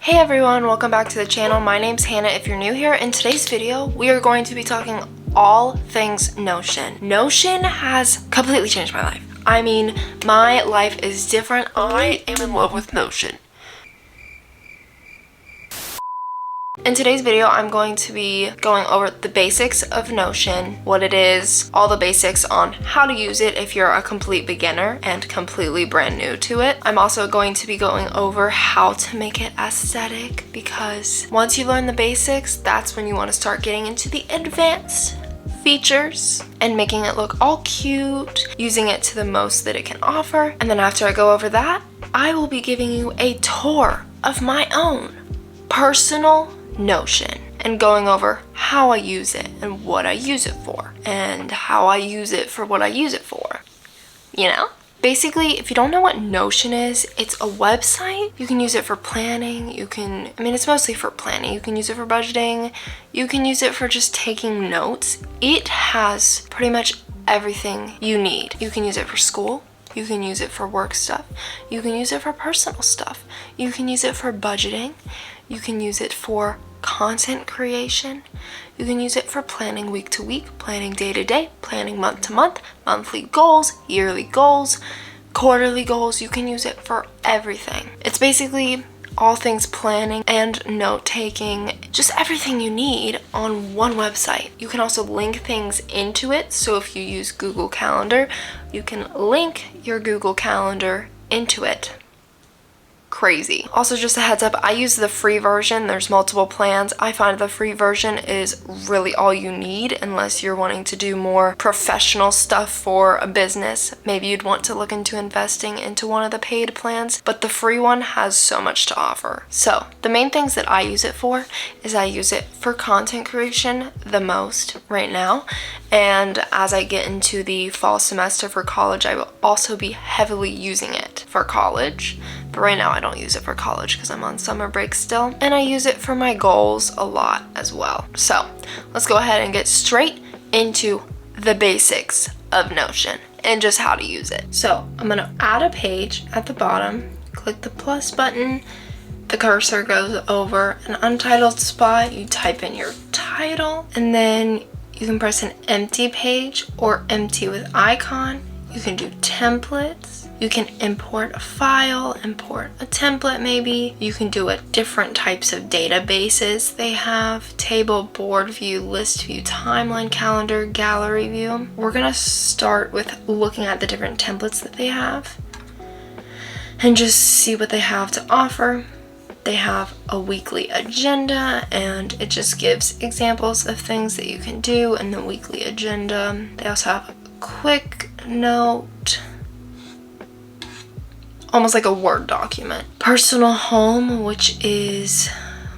Hey everyone, welcome back to the channel. My name's Hannah if you're new here. In today's video, we are going to be talking all things Notion. Notion has completely changed my life. I mean, my life is different. I am in love with Notion. In today's video, I'm going to be going over the basics of Notion, what it is, all the basics on how to use it if you're a complete beginner and completely brand new to it. I'm also going to be going over how to make it aesthetic, because once you learn the basics, that's when you want to start getting into the advanced features and making it look all cute, using it to the most that it can offer. And then after I go over that, I will be giving you a tour of my own personal Notion and going over how I use it and what I use it for and how I use it for what I use it for. You know? Basically, if you don't know what Notion is, it's a website. You can use it for planning. It's mostly for planning. You can use it for budgeting. You can use it for just taking notes. It has pretty much everything you need. You can use it for school. You can use it for work stuff. You can use it for personal stuff. You can use it for budgeting. You can use it for content creation. You can use it for planning week to week, planning day to day, planning month to month, monthly goals, yearly goals, quarterly goals. You can use it for everything. It's basically all things planning and note taking, just everything you need on one website. You can also link things into it. So if you use Google Calendar, you can link your Google Calendar into it. Crazy. Also, just a heads up, I use the free version. There's multiple plans. I find the free version is really all you need unless you're wanting to do more professional stuff for a business. Maybe you'd want to look into investing into one of the paid plans, but the free one has so much to offer. So the main things that I use it for is I use it for content creation the most right now. And as I get into the fall semester for college, I will also be heavily using it for college. But right now I don't use it for college because I'm on summer break still. And I use it for my goals a lot as well. So let's go ahead and get straight into the basics of Notion and just how to use it. So I'm going to add a page at the bottom, click the plus button, the cursor goes over an untitled spot, you type in your title, and then you can press an empty page or empty with icon. You can do templates. You can import a file, import a template maybe. You can do it different types of databases they have. Table, board view, list view, timeline, calendar, gallery view. We're gonna start with looking at the different templates that they have and just see what they have to offer. They have a weekly agenda and it just gives examples of things that you can do in the weekly agenda. They also have a quick note, almost like a Word document. Personal home, which is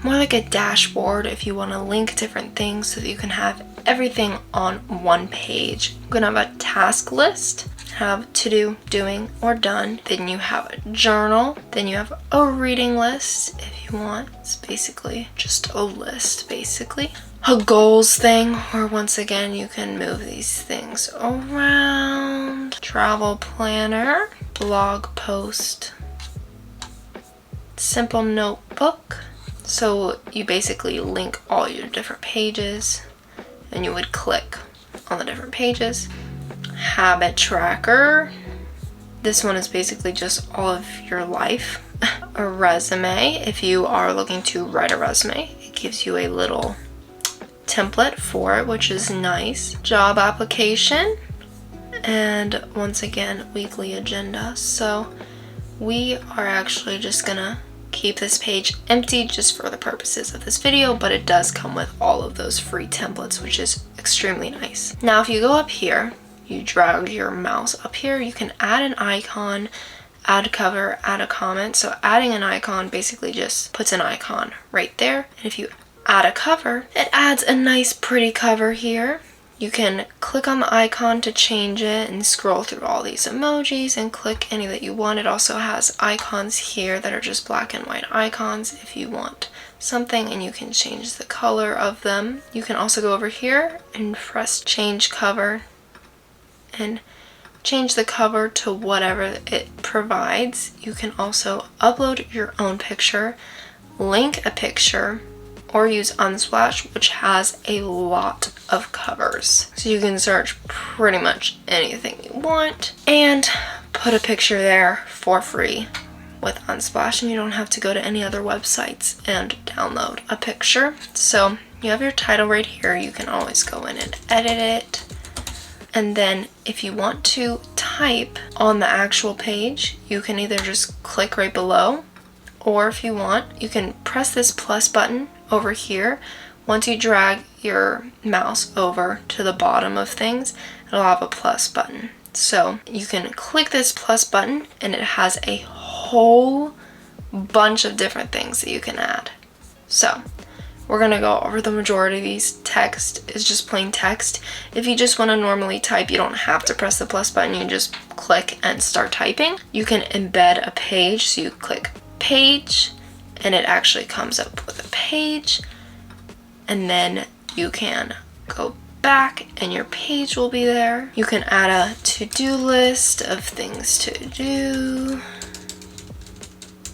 more like a dashboard if you want to link different things so that you can have everything on one page. I'm gonna have a task list, have to do, doing, or done. Then you have a journal. Then you have a reading list if you want. It's basically just a list, basically. A goals thing, where once again you can move these things around. Travel planner, blog post, simple notebook. So you basically link all your different pages and you would click on the different pages. Habit tracker. This one is basically just all of your life. A resume. If you are looking to write a resume, it gives you a little template for it, which is nice. Job application. And once again, weekly agenda. So we are actually just gonna keep this page empty just for the purposes of this video, but it does come with all of those free templates, which is extremely nice. Now, if you go up here, you drag your mouse up here, you can add an icon, add cover, add a comment. So adding an icon basically just puts an icon right there. And if you add a cover, it adds a nice pretty cover here. You can click on the icon to change it and scroll through all these emojis and click any that you want. It also has icons here that are just black and white icons if you want something, and you can change the color of them. You can also go over here and press change cover and change the cover to whatever it provides. You can also upload your own picture. link a picture, or use Unsplash, which has a lot of covers. So you can search pretty much anything you want and put a picture there for free with Unsplash, and you don't have to go to any other websites and download a picture. So you have your title right here. You can always go in and edit it. And then if you want to type on the actual page, you can either just click right below, or if you want, you can press this plus button over here. Once you drag your mouse over to the bottom of things, it'll have a plus button. So you can click this plus button and it has a whole bunch of different things that you can add. So we're gonna go over the majority of these. Text is just plain text. If you just wanna normally type, you don't have to press the plus button. You just click and start typing. You can embed a page, so you click page and it actually comes up with a page, and then you can go back and your page will be there. You can add a to-do list of things to do.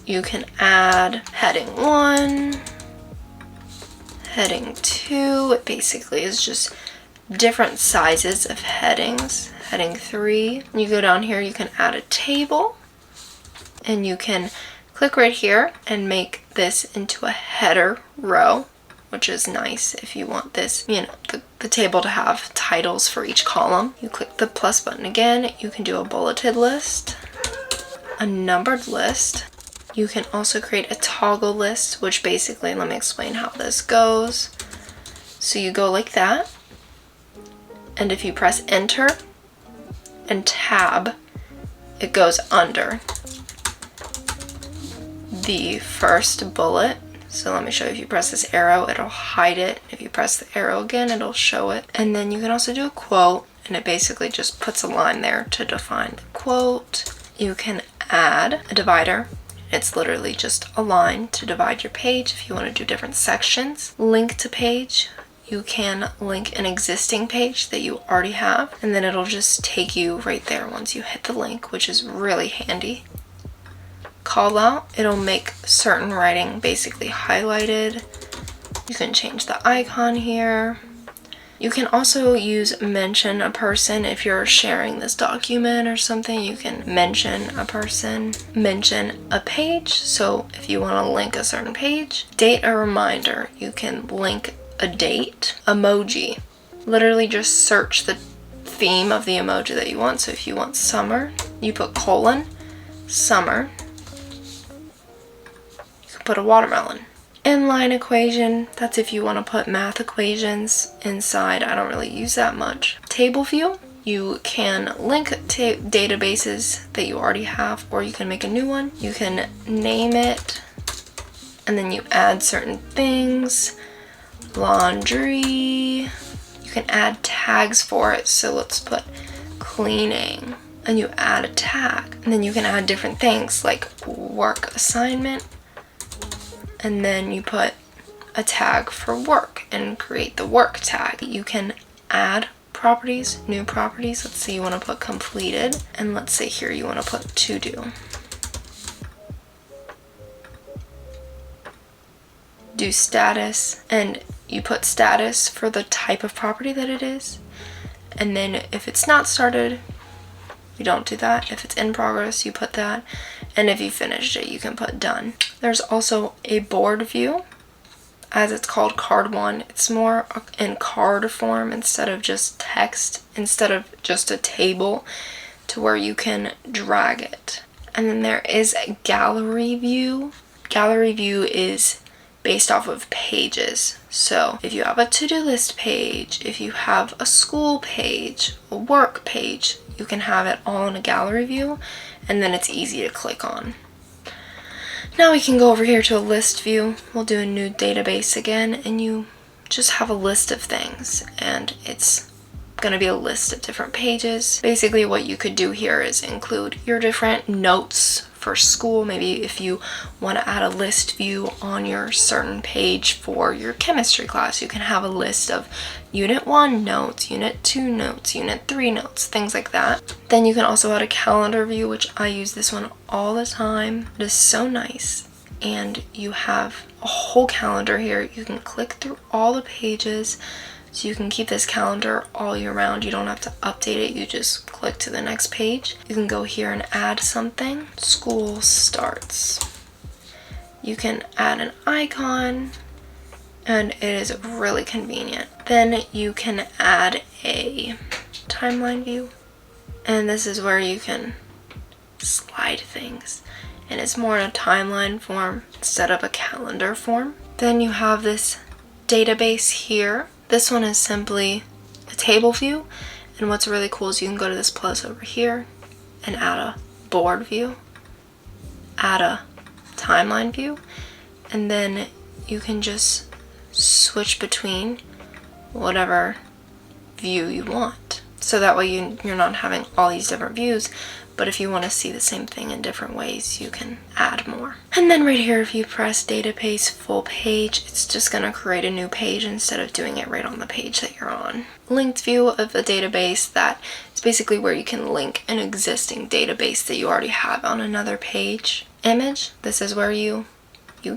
You can add heading 1, heading 2. It basically is just different sizes of headings. Heading 3. You go down here, you can add a table, and you can click right here and make this into a header row, which is nice if you want this, you know, the table to have titles for each column. You click the plus button again. You can do a bulleted list, a numbered list. You can also create a toggle list, which basically, let me explain how this goes. So you go like that, and if you press enter and tab, it goes under the first bullet. So let me show you. If you press this arrow, it'll hide it. If you press the arrow again, it'll show it. And then you can also do a quote, and it basically just puts a line there to define the quote. You can add a divider. It's literally just a line to divide your page if you want to do different sections. Link to page. You can link an existing page that you already have, and then it'll just take you right there once you hit the link, which is really handy. Call out, it'll make certain writing basically highlighted. You can change the icon here. You can also use mention a person. If you're sharing this document or something, you can mention a person. Mention a page, so if you want to link a certain page. Date a reminder, you can link a date. Emoji, literally just search the theme of the emoji that you want. So if you want summer, you put colon, summer. Put a watermelon. Inline equation, that's if you want to put math equations inside. I don't really use that much. Table view, you can link databases that you already have, or you can make a new one. You can name it, and then you add certain things. Laundry, you can add tags for it. So let's put cleaning, and you add a tag, and then you can add different things like work assignment. And then you put a tag for work and create the work tag. You can add properties, new properties. Let's say you want to put completed, and let's say here you want to put to do. Do status, and you put status for the type of property that it is. And then if it's not started, you don't do that. If it's in progress, you put that. And if you finished it, you can put done. There's also a board view, as it's called card 1. It's more in card form instead of just text, instead of just a table, to where you can drag it. And then there is a gallery view. Gallery view is based off of pages. So if you have a to-do list page, if you have a school page, a work page, you can have it all in a gallery view, and then it's easy to click on. Now we can go over here to a list view. We'll do a new database again, and you just have a list of things, and it's going to be a list of different pages. Basically what you could do here is include your different notes for school. Maybe if you want to add a list view on your certain page for your chemistry class, you can have a list of Unit 1 notes, Unit 2 notes, Unit 3 notes, things like that. Then you can also add a calendar view, which I use this one all the time. It is so nice. And you have a whole calendar here. You can click through all the pages, so you can keep this calendar all year round. You don't have to update it, you just click to the next page. You can go here and add something. School starts. You can add an icon, and it is really convenient. Then you can add a timeline view, and this is where you can slide things, and it's more in a timeline form instead of a calendar form. Then you have this database here. This one is simply a table view, and what's really cool is you can go to this plus over here and add a board view, add a timeline view, and then you can just switch between whatever view you want. So that way you're not having all these different views, but if you want to see the same thing in different ways, you can add more. And then right here, if you press database full page, it's just going to create a new page instead of doing it right on the page that you're on. Linked view of a database, that is basically where you can link an existing database that you already have on another page. Image, this is where you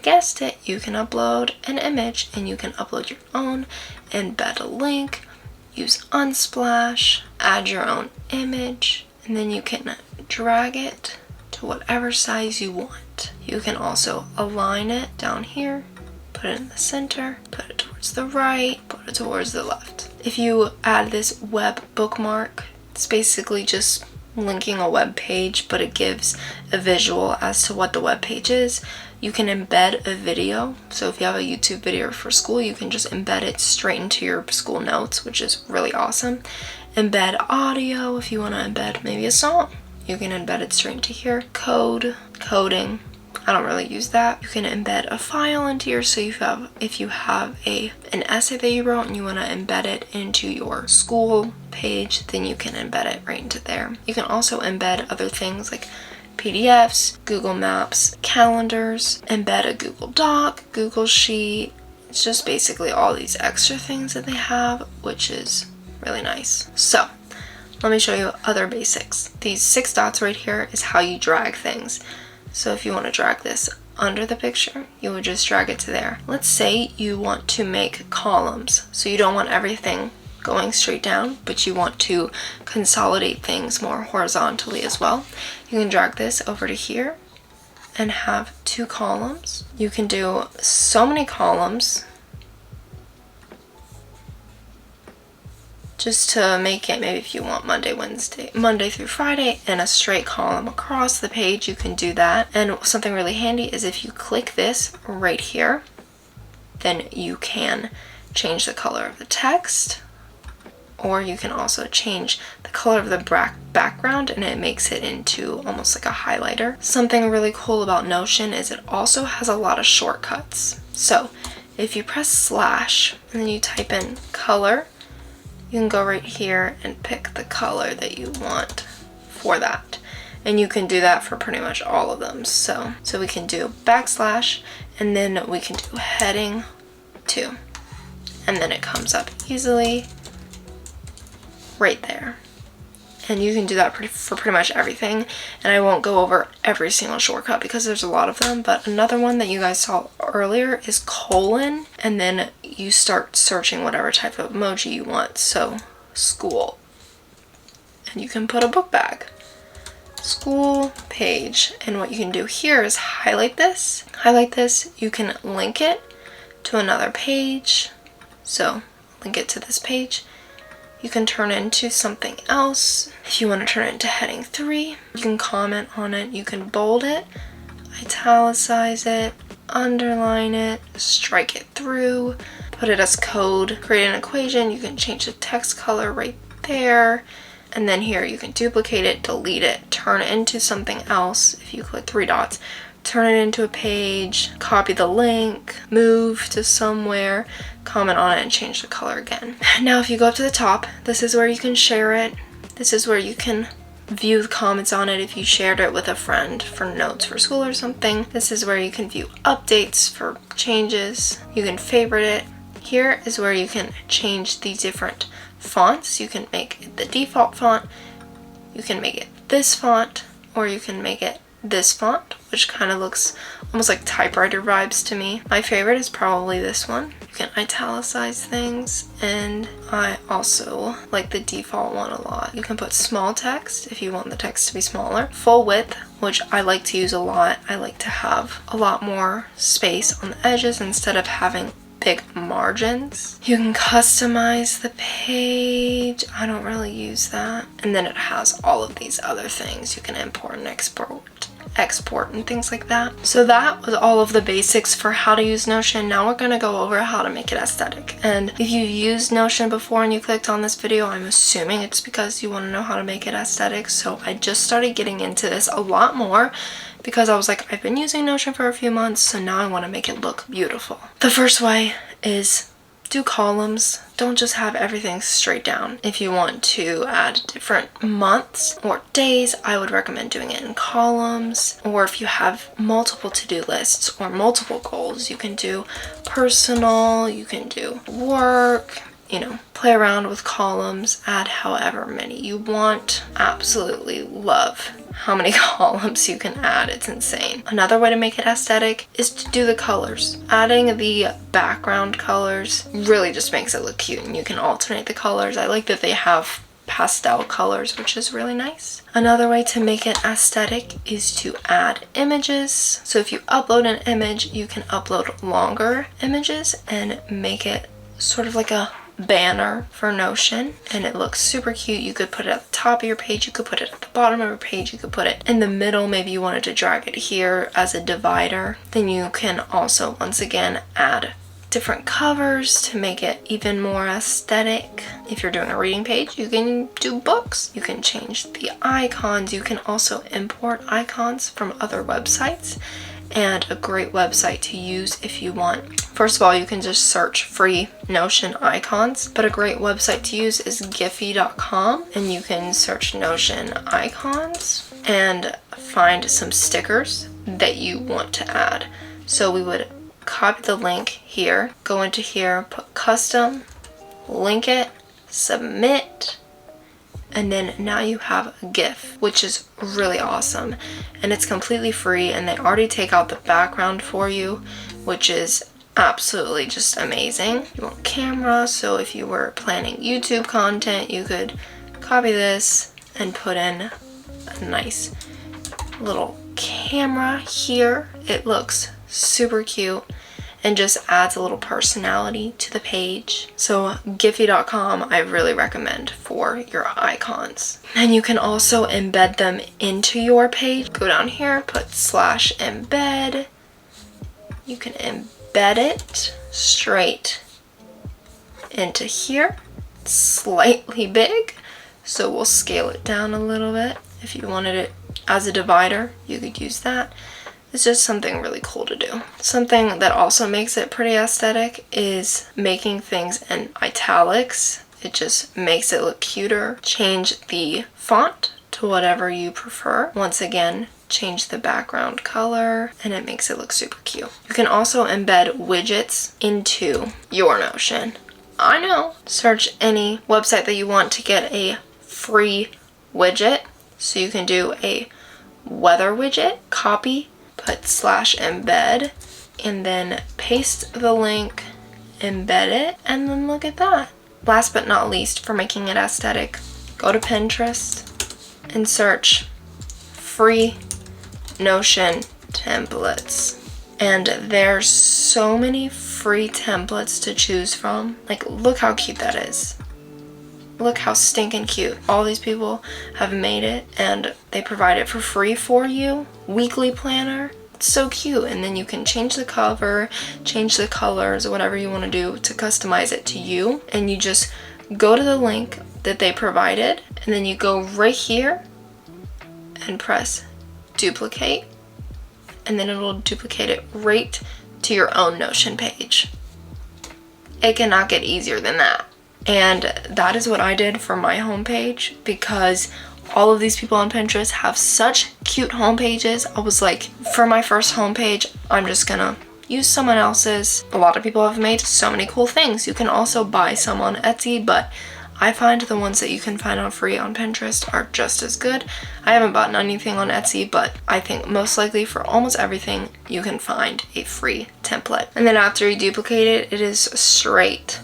guessed it, you can upload an image, and you can upload your own, embed a link, use Unsplash, add your own image, and then you can drag it to whatever size you want. You can also align it down here, put it in the center, put it towards the right, put it towards the left. If you add this web bookmark, it's basically just linking a web page, but it gives a visual as to what the web page is. You can embed a video, so if you have a YouTube video for school, you can just embed it straight into your school notes, which is really awesome. Embed audio, if you want to embed maybe a song, you can embed it straight into here. Coding, I don't really use that. You can embed a file into here, so if you have an essay that you wrote and you want to embed it into your school page, then you can embed it right into there. You can also embed other things like PDFs, Google Maps, calendars, embed a Google Doc, Google Sheet. It's just basically all these extra things that they have, which is really nice. So let me show you other basics. These 6 dots right here is how you drag things. So if you want to drag this under the picture, you would just drag it to there. Let's say you want to make columns, so you don't want everything going straight down, but you want to consolidate things more horizontally as well. You can drag this over to here and have 2 columns. You can do so many columns just to make it, maybe if you want Monday through Friday, and a straight column across the page, you can do that. And something really handy is if you click this right here, then you can change the color of the text, or you can also change the color of the background, and it makes it into almost like a highlighter. Something really cool about Notion is it also has a lot of shortcuts. So if you press slash and then you type in color, you can go right here and pick the color that you want for that. And you can do that for pretty much all of them. So we can do backslash, and then we can do heading 2. And then it comes up easily right there. And you can do that for pretty much everything. And I won't go over every single shortcut because there's a lot of them, but another one that you guys saw earlier is colon, and then you start searching whatever type of emoji you want. So school, and you can put a book bag, school page, and what you can do here is highlight this, you can link it to another page, so link it to this page. You can turn it into something else. If you want to turn it into heading 3, you can comment on it, you can bold it, italicize it, underline it, strike it through, put it as code, create an equation. You can change the text color right there. And then here you can duplicate it, delete it, turn it into something else. If you click 3 dots, turn it into a page, copy the link, move to somewhere, comment on it, and change the color again. Now if you go up to the top, this is where you can share it. This is where you can view the comments on it if you shared it with a friend for notes for school or something. This is where you can view updates for changes. You can favorite it. Here is where you can change the different fonts. You can make it the default font, you can make it this font, or you can make it this font, which kind of looks almost like typewriter vibes to me. My favorite is probably this one. You can italicize things, and I also like the default one a lot. You can put small text if you want the text to be smaller. Full width, which I like to use a lot. I like to have a lot more space on the edges instead of having big margins. You can customize the page. I don't really use that. And then it has all of these other things. You can import and export and things like that. So that was all of the basics for how to use Notion. Now we're going to go over how to make it aesthetic. And if you've used Notion before and you clicked on this video, I'm assuming it's because you want to know how to make it aesthetic. So I just started getting into this a lot more because I was like, I've been using Notion for a few months, so now I want to make it look beautiful. The first way is do columns. Don't just have everything straight down. If you want to add different months or days, I would recommend doing it in columns. Or if you have multiple to-do lists or multiple goals, you can do personal, you can do work, you know, play around with columns, add however many you want. Absolutely love how many columns you can add. It's insane. Another way to make it aesthetic is to do the colors. Adding the background colors really just makes it look cute, and you can alternate the colors. I like that they have pastel colors, which is really nice. Another way to make it aesthetic is to add images. So if you upload an image, you can upload longer images and make it sort of like a banner for Notion, and it looks super cute. You could put it at the top of your page, you could put it at the bottom of your page, you could put it in the middle. Maybe you wanted to drag it here as a divider. Then you can also, once again, add different covers to make it even more aesthetic. If you're doing a reading page, you can do books. You can change the icons. You can also import icons from other websites. And a great website to use if you want. First of all, you can just search free Notion icons, but a great website to use is giphy.com, and you can search Notion icons and find some stickers that you want to add. So we would copy the link here, go into here, put custom, link it, submit, and then now you have a GIF, which is really awesome, and it's completely free, and they already take out the background for you, which is absolutely just amazing. You want camera, so if you were planning YouTube content, you could copy this and put in a nice little camera here. It looks super cute and just adds a little personality to the page. So Giphy.com I really recommend for your icons. And you can also embed them into your page. Go down here, put /embed. You can embed it straight into here. It's slightly big, so we'll scale it down a little bit. If you wanted it as a divider, you could use that. It's just something really cool to do. Something that also makes it pretty aesthetic is making things in italics. It just makes it look cuter. Change the font to whatever you prefer. Once again, change the background color, and it makes it look super cute. You can also embed widgets into your Notion. I know. Search any website that you want to get a free widget. So you can do a weather widget, copy, put /embed, and then paste the link, embed it, and then look at that. Last but not least, for making it aesthetic, go to Pinterest and search free Notion templates. And there's so many free templates to choose from. Like, look how cute that is. Look how stinking cute. All these people have made it, and they provide it for free for you. Weekly planner. It's so cute. And then you can change the cover, change the colors, whatever you want to do to customize it to you. And you just go to the link that they provided, and then you go right here and press duplicate, and then it'll duplicate it right to your own Notion page. It cannot get easier than that. And that is what I did for my homepage, because all of these people on Pinterest have such cute homepages. I was like, for my first homepage, I'm just gonna use someone else's. A lot of people have made so many cool things. You can also buy some on Etsy, but I find the ones that you can find on free on Pinterest are just as good. I haven't bought anything on Etsy, but I think most likely for almost everything you can find a free template. And then after you duplicate it, it is straight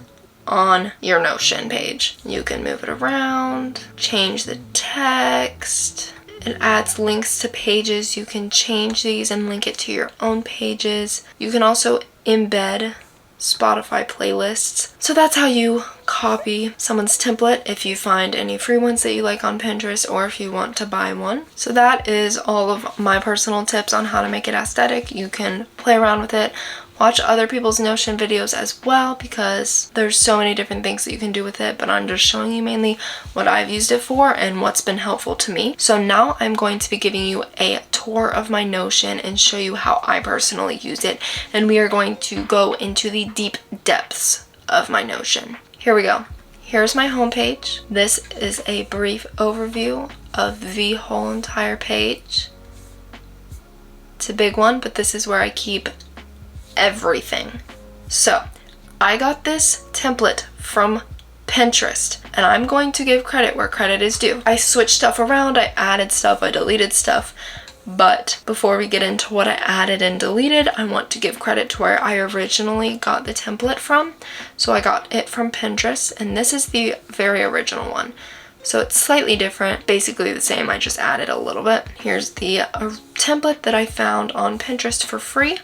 on your Notion page. You can move it around, change the text. It adds links to pages. You can change these and link it to your own pages. You can also embed Spotify playlists. So that's how you copy someone's template if you find any free ones that you like on Pinterest or if you want to buy one. So that is all of my personal tips on how to make it aesthetic. You can play around with it. Watch other people's Notion videos as well because there's so many different things that you can do with it, but I'm just showing you mainly what I've used it for and what's been helpful to me. So now I'm going to be giving you a tour of my Notion and show you how I personally use it, and we are going to go into the deep depths of my Notion. Here we go. Here's my homepage. This is a brief overview of the whole entire page. It's a big one, but this is where I keep everything. So I got this template from Pinterest, and I'm going to give credit where credit is due. I switched stuff around, I added stuff, I deleted stuff, but before we get into what I added and deleted, I want to give credit to where I originally got the template from. So I got it from Pinterest, and this is the very original one. So it's slightly different, basically the same, I just added a little bit. Here's the template that I found on Pinterest for free,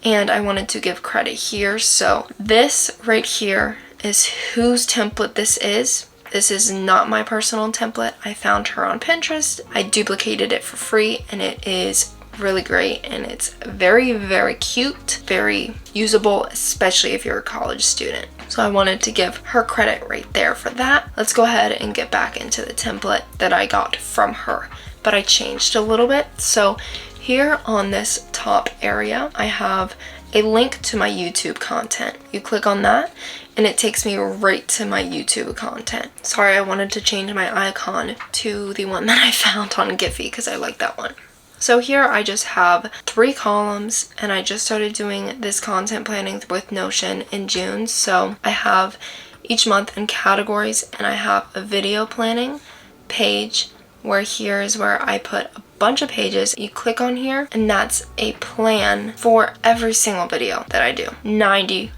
and I wanted to give credit here. So this right here is whose template this is. This is not my personal template. I found her on Pinterest. I duplicated it for free, and it is really great, and it's very, very cute, very usable, especially if you're a college student. So I wanted to give her credit right there for that. Let's go ahead and get back into the template that I got from her, but I changed a little bit. So here on this top area, I have a link to my YouTube content. You click on that and it takes me right to my YouTube content. Sorry, I wanted to change my icon to the one that I found on Giphy because I like that one. So here I just have 3 columns, and I just started doing this content planning with Notion in June. So I have each month in categories, and I have a video planning page where here is where I put a bunch of pages. You click on here and that's a plan for every single video that I do. 99%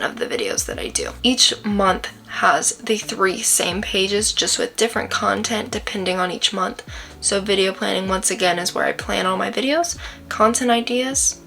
of the videos that I do. Each month has the 3 same pages, just with different content depending on each month. So video planning, once again, is where I plan all my videos. Content ideas,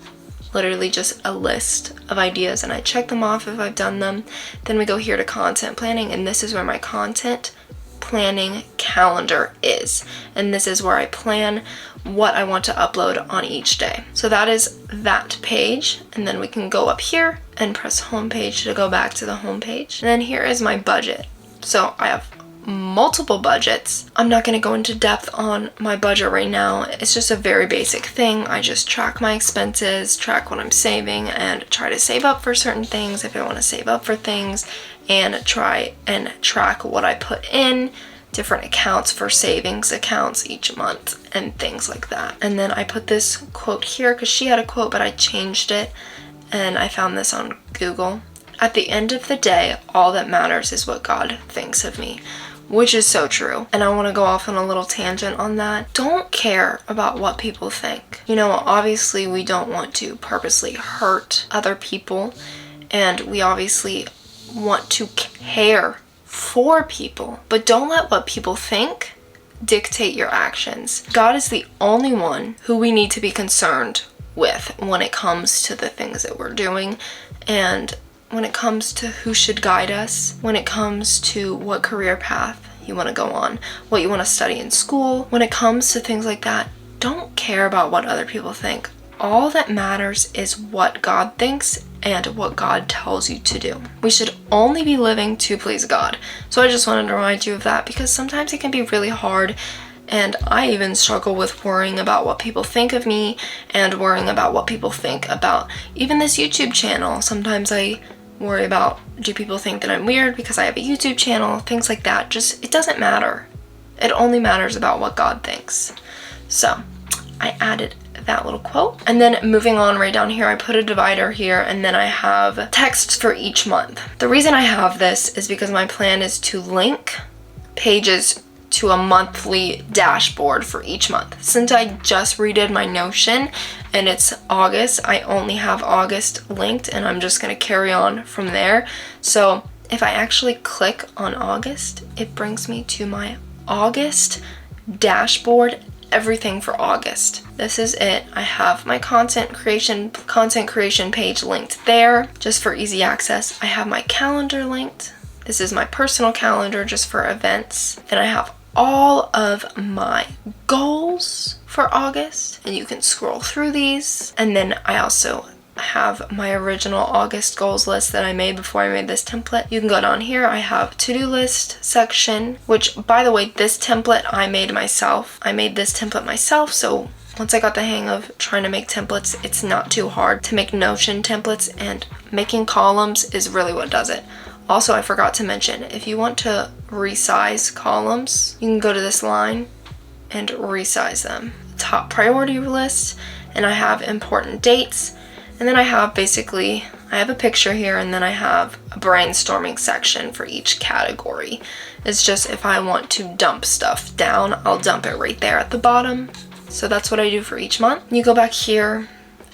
literally just a list of ideas, and I check them off if I've done them. Then we go here to content planning, and this is where my content planning calendar is, and this is where I plan what I want to upload on each day. So that is that page, and then we can go up here and press homepage to go back to the homepage. And then here is my budget. So I have multiple budgets. I'm not going to go into depth on my budget right now. It's just a very basic thing. I just track my expenses, track what I'm saving, and try to save up for certain things if I want to save up for things, and try and track what I put in different accounts for savings accounts each month and things like that. And then I put this quote here because she had a quote, but I changed it, and I found this on Google. At the end of the day, all that matters is what God thinks of me, which is so true. And I want to go off on a little tangent on that. Don't care about what people think. You know, obviously we don't want to purposely hurt other people, and we obviously want to care for people, but don't let what people think dictate your actions. God is the only one who we need to be concerned with when it comes to the things that we're doing, and when it comes to who should guide us, when it comes to what career path you want to go on, what you want to study in school. When it comes to things like that, don't care about what other people think. All that matters is what God thinks and what God tells you to do. We should only be living to please God. So I just wanted to remind you of that, because sometimes it can be really hard, and I even struggle with worrying about what people think of me and worrying about what people think about even this YouTube channel. Sometimes I worry about, do people think that I'm weird because I have a YouTube channel, things like that. Just, it doesn't matter. It only matters about what God thinks. So I added that little quote. And then moving on right down here, I put a divider here, and then I have text for each month. The reason I have this is because my plan is to link pages to a monthly dashboard for each month. Since I just redid my Notion and it's August, I only have August linked, and I'm just gonna carry on from there. So if I actually click on August, it brings me to my August dashboard, everything for August. This is it. I have my content creation page linked there just for easy access. I have my calendar linked. This is my personal calendar just for events, and I have all of my goals for August, and you can scroll through these. And then I also have my original August goals list that I made before I made this template. You can go down here. I have to-do list section, which, by the way, this template I made myself. I made this template myself, so once I got the hang of trying to make templates, it's not too hard to make Notion templates, and making columns is really what does it. Also, I forgot to mention, if you want to resize columns, you can go to this line and resize them. Top priority list, and I have important dates, and then I have basically, I have a picture here, and then I have a brainstorming section for each category. It's just if I want to dump stuff down, I'll dump it right there at the bottom. So that's what I do for each month. You go back here,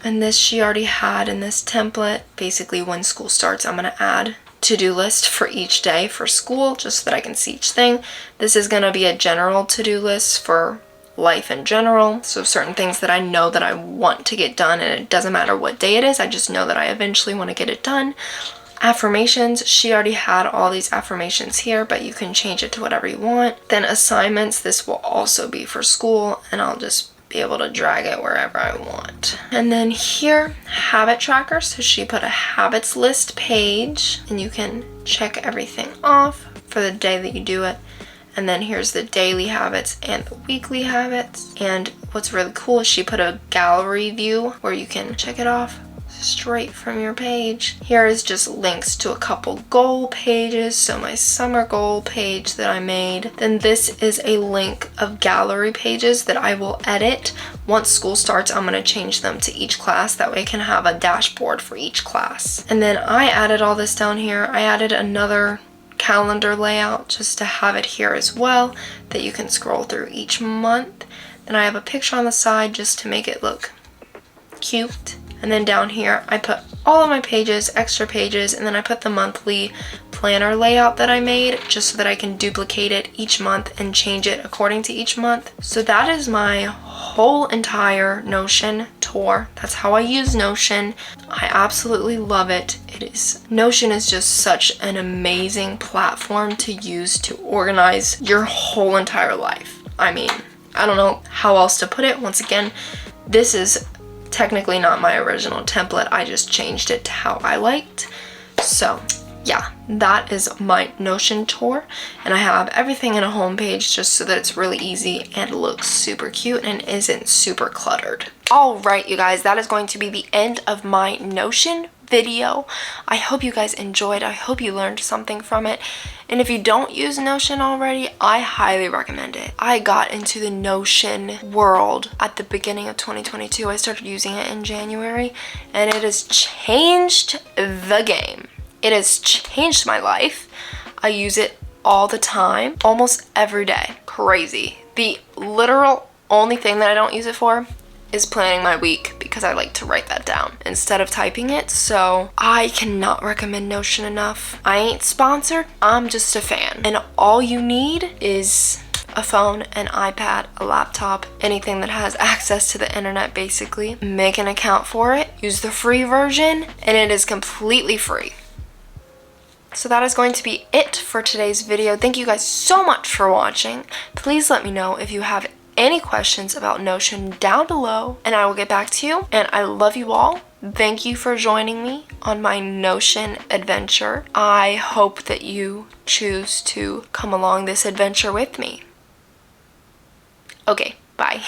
and this she already had in this template. Basically, when school starts, I'm gonna add to-do list for each day for school, just so that I can see each thing. This is gonna be a general to-do list for life in general, so certain things that I know that I want to get done, and it doesn't matter what day it is, I just know that I eventually want to get it done. Affirmations, she already had all these affirmations here, but you can change it to whatever you want. Then assignments, this will also be for school, and I'll just be able to drag it wherever I want. And then here, habit tracker, so she put a habits list page, and you can check everything off for the day that you do it. And then here's the daily habits and the weekly habits. And what's really cool is she put a gallery view where you can check it off straight from your page. Here is just links to a couple goal pages. So my summer goal page that I made. Then this is a link of gallery pages that I will edit. Once school starts, I'm gonna change them to each class. That way I can have a dashboard for each class. And then I added all this down here. I added another calendar layout just to have it here as well, that you can scroll through each month. And I have a picture on the side just to make it look cute. And then down here, I put all of my pages, extra pages, and then I put the monthly planner layout that I made just so that I can duplicate it each month and change it according to each month. So that is my whole entire Notion tour. That's how I use Notion. I absolutely love it. Notion is just such an amazing platform to use to organize your whole entire life. I mean, I don't know how else to put it. Once again, this is technically not my original template. I just changed it to how I liked. So yeah, that is my Notion tour, and I have everything in a home page just so that it's really easy and looks super cute and isn't super cluttered. All right, you guys, that is going to be the end of my Notion video. I hope you guys enjoyed. I hope you learned something from it. And if you don't use Notion already, I highly recommend it. I got into the Notion world at the beginning of 2022. I started using it in January, and it has changed the game. It has changed my life. I use it all the time, almost every day. Crazy. The literal only thing that I don't use it for is planning my week, because I like to write that down instead of typing it. So I cannot recommend Notion enough. I ain't sponsored, I'm just a fan. And all you need is a phone, an iPad, a laptop, anything that has access to the internet basically. Make an account for it, use the free version, and it is completely free. So that is going to be it for today's video. Thank you guys so much for watching. Please let me know if you have any questions about Notion down below, and I will get back to you. And I love you all. Thank you for joining me on my Notion adventure. I hope that you choose to come along this adventure with me. Okay, bye.